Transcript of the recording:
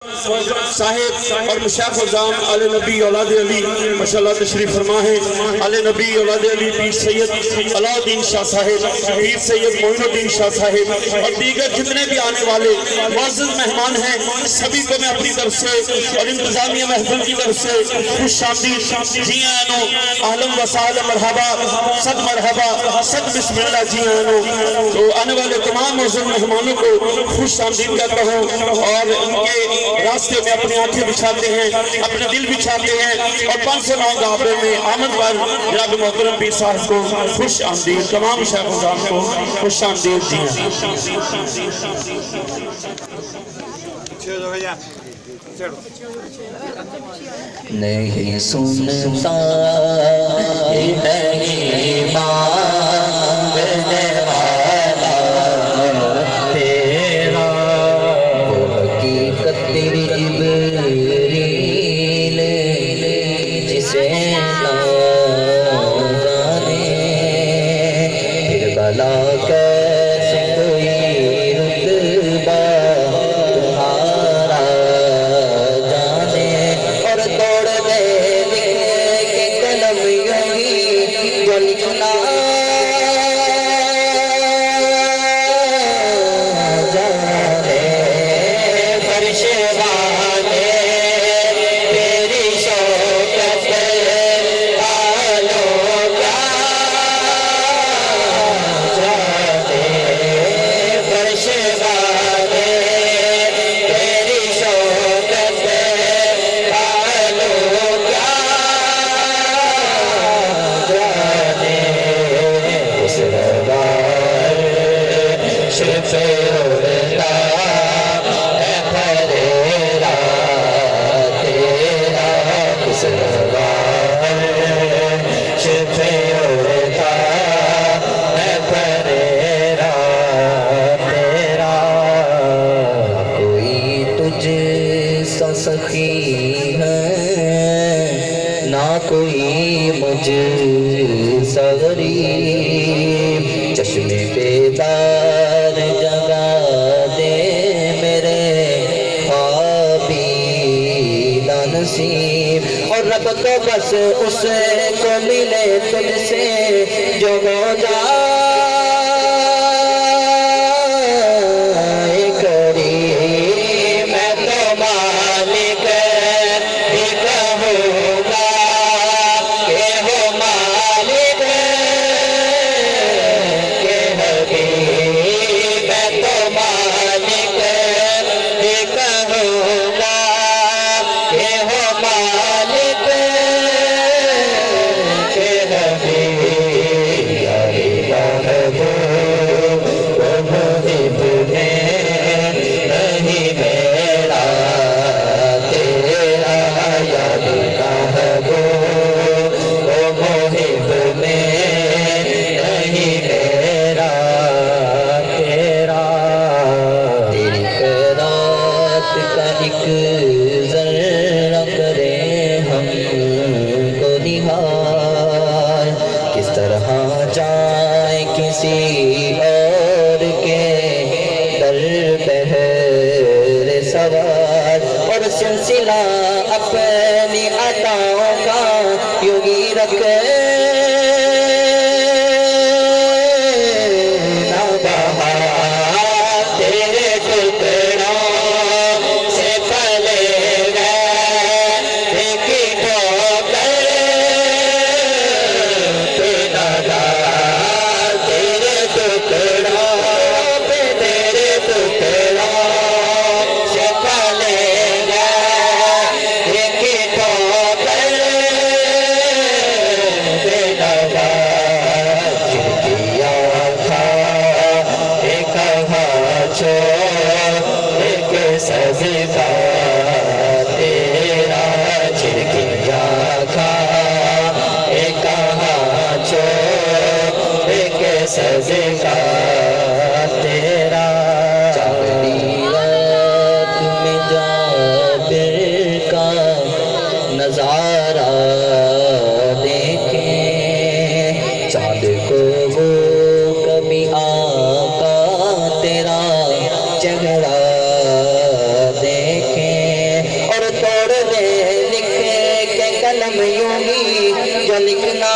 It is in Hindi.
साहिब और मुशाफ फ़ज़ान आले नबी औलाद अली माशाअल्लाह तशरीफ फरमा है। आले नबी औलाद अली पीर सैयद अलाउद्दीन शाह साहिब, पीर सैयद मोइनुद्दीन शाह साहिब और दीगर जितने भी आने वाले मुअज़्ज़ज़ मेहमान हैं, सभी को मैं अपनी तरफ से और इंतजामिया महफिल की तरफ से खुशामदीद जी आनो, आहलन व सहलन, मरहबा सद बिस्मिल्लाह जी आनो। तो आने वाले तमाम मुअज़्ज़ज़ मेहमानों को खुशामदीद कहता हूँ और उनके रास्ते में अपनी आंखें बिछाते हैं, अपने दिल बिछाते हैं और 509 गाबरे में आमद पर जनाब मोहतरम पीर साहब को खुश आमदीद, तमाम शाहजान को खुश आमदीद जी नहीं सुनता नहीं मांगने वाला तेरा, वो हकीकत तेरी जिब्रील जिसे ना जाने, फिर भला कैसे कोई रुतबा तुम्हारा जाने। और तोड़ दे के कलम यही जो लिखना जाने, फर्श वाले तेरी शौकत आलो क्या जाने, फर्श वाले तेरी शौकत आलो क्या जाने। उस दरबार से उड़ता है फरेरा तेरा, उस दरबार से उड़ता है फरेरा तेरा। कोई तुझ सा सखी है ना कोई मुझ सा गरीब, चश्मे बेदार जगा दे मेरे ख्वाबी नसीब। और रब तो बस उसे को मिले तुझसे जो हो जाए करीब। मैं तो मालिक भी कहूँगा के हो मालिक के हबीब, मैं तो मालिक भी कहूँगा के हो मालिक के हबीब। यारी महबूब वो मुहिब में नहीं मेरा तेरा, यारी महबूब वो मुहिब में नहीं मेरा तेरा। तेरी खैरात का एक ज़र्रा करे हमको निहार, किस तरह जाए किसी और के दर पहर सवार। और सिलसिला अपनी अताओं का योगी रखे ना बहा, तेरे टुकड़ों से फले गए एक ठोकर पे लगा, तेरे टुकड़ों पे तेरे टुकड़ों से फले गए एक ठोकर पे लिखे के कलम यूं ही जो लिखना